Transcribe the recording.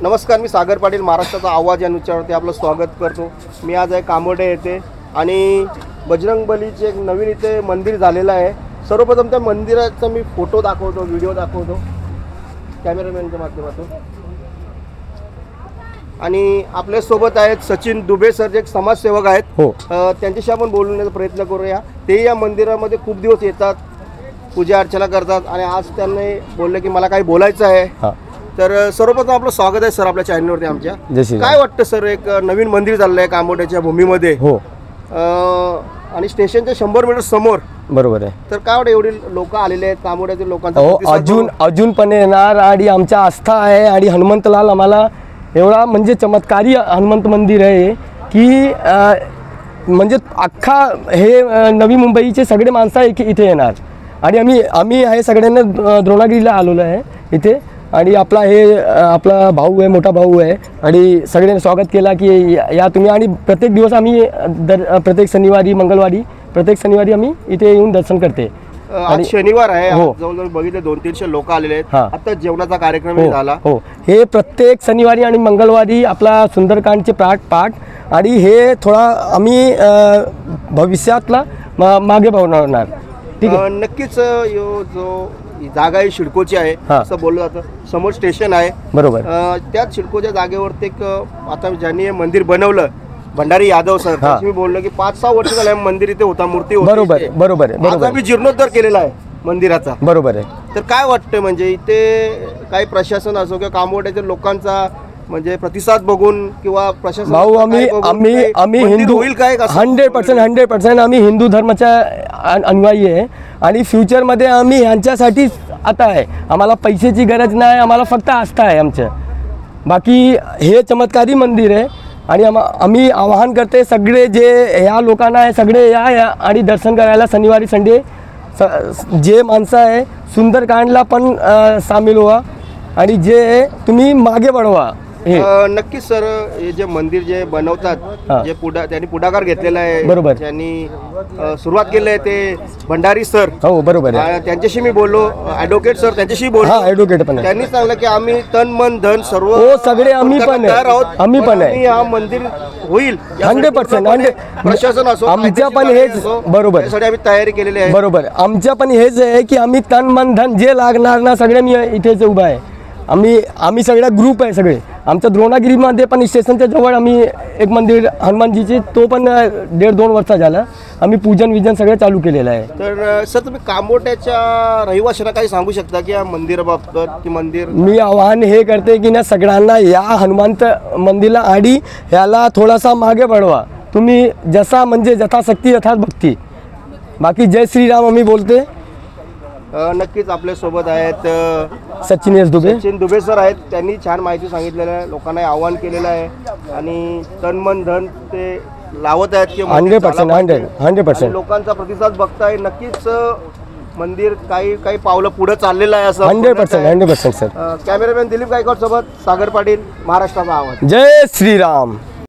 नमस्कार, मी सागर पाटील, महाराष्ट्राचा आवाज या न्यूजवरती आपलं स्वागत करतो। मी आज आहे कामोडे येथे आणि बजरंगबलीचे एक नवीन इथे मंदिर झालेलं आहे। सर्वप्रथम त्या मंदिराचा मी फोटो दाखवतो, व्हिडिओ दाखवतो कॅमेरामॅनच्या माध्यमातून। आणि आपल्या सोबत आहेत सचिन दुबे सर, जे एक समाजसेवक आहेत। हो, त्यांच्याशी आपण बोलण्याचा प्रयत्न करूया। ते या मंदिरामध्ये खूप दिवस येतात, पूजा अर्चना करतात आणि आज त्यांनी बोलले की मला काही बोलायचं आहे। तर सर्वप्रथम आपलं स्वागत आहे सर आपल्या चॅनलवरती आमच्या। काय वाटतं सर, एक नवीन मंदिर झालं आहे कामोड्याच्या भूमीमध्ये? हो, आणि स्टेशनच्या 100 मीटर समोर, बरोबर आहे। तर काय वाटतं, एवढी लोक आलेले आहेत कामोड्यातील लोकांचा अजून पण येणार आणि आमच्या आस्था आहे। आणि हनुमंतलाल आम्हाला एवढा म्हणजे चमत्कारी हनुमंत मंदिर आहे की म्हणजे अख्खा हे नवी मुंबईचे सगळे माणसं इथे येणार। आणि आम्ही आहे सगळ्यांना द्रोणागिरीला आलेलो आहे इथे। आणि आपला भाऊ आहे, मोठा भाऊ आहे आणि सगळ्यांनी स्वागत केला की या तुम्ही। आणि प्रत्येक दिवस आम्ही प्रत्येक शनिवारी मंगळवारी प्रत्येक शनिवारी आम्ही इथे येऊन दर्शन करते। आज शनिवार आहे, जवळजवळ बघितले 200-300 लोक आलेले आहेत। आता जेवणाचा कार्यक्रम झाला। हो, हे प्रत्येक शनिवारी आणि मंगळवारी आपला सुंदरकांडचे पाठ आणि हे थोडा आम्ही भविष्यातला मागे बनवणार। ठीक आहे, नक्कीच जो जागा आहे शिडकोची आहे असं बोललं जातं। समोर स्टेशन आहे, बरोबर। त्याच शिडकोच्या जागेवरती एक आता ज्यांनी हे मंदिर बनवलं भंडारी यादव सर, मी बोललो की 5-6 वर्ष झाले मंदिर इथे होता, मूर्ती होती। बरोबर आहे। आम्ही जीर्णोद्धार केलेला आहे मंदिराचा, बरोबर आहे। तर काय वाटतं, म्हणजे इथे काही प्रशासन असो किंवा कामोड्याच्या लोकांचा म्हणजे प्रतिसाद बघून किंवा प्रशासन भाऊ आम्ही हिंदू होईल काय? 100% आम्ही हिंदू धर्माच्या अनुयायी आहे आणि फ्युचरमध्ये आम्ही यांच्यासाठी आता आहे। आम्हाला पैशाची गरज नाही, आम्हाला फक्त आस्था आहे आमच्या। बाकी हे चमत्कारी मंदिर आहे आणि आम्ही आवाहन करते सगळे जे ह्या लोकांना आहे सगळे या आणि दर्शन करायला शनिवारी संडे जे माणसं आहे सुंदरकांडला पण सामील व्हा आणि जे तुम्ही मागे बढवा। नक्कीच सर, हे जे मंदिर जे बनवतात, जे त्यांनी पुढाकार घेतलेला आहे, बरोबर, त्यांनी सुरुवात केली आहे ते भंडारी सर। हो, बरोबर आहे। त्यांच्याशी मी बोललो, ॲडव्होकेट सर त्यांच्याशी बोललो। ॲडव्होकेट पण त्यांनी सांगलं की आम्ही तन मन धन सर्व सगळे आम्ही पण आहे। हा मंदिर होईल 100%। प्रशासन असो, आमच्या पण हेच, बरोबर, त्यासाठी आम्ही तयारी केलेली आहे। बरोबर, आमच्या पण हेच आहे की आम्ही तन मन धन जे लागणार ना सगळे मी इथेच उभा आहे। आम्ही सगळ्या ग्रुप आहे सगळे। आमच्या द्रोणागिरीमध्ये पण स्टेशनच्या जवळ आम्ही एक मंदिर हनुमानजीचे, तो पण 1.5-2 वर्ष झाला आम्ही पूजन विजन सगळं चालू केलेलं आहे। तर सर, तुम्ही कामोट्याच्या रहिवाशांना काही सांगू शकता की या मंदिराबाबत? की मंदिर मी आवाहन हे करते की ना सगळ्यांना या हनुमंत मंदिरला आणि ह्याला थोडासा मागे बढवा तुम्ही, जसा म्हणजे यथाशक्ती यथा भक्ती। बाकी जय श्रीराम आम्ही बोलते। नक्कीच आपल्यासोबत आहेत सचिन दुबे सर आहेत। त्यांनी छान माहिती सांगितलेलं आहे, लोकांना आवाहन केलेलं आहे आणि तन मन धन ते लावत आहेत की 100%। लोकांचा प्रतिसाद बघताय, नक्कीच मंदिर काही पावलं पुढे चाललेलं आहे असं 100% सर। कॅमेरामॅन दिलीप गायकवाड सोबत सागर पाटील, महाराष्ट्राचा आवाज। जय श्रीराम।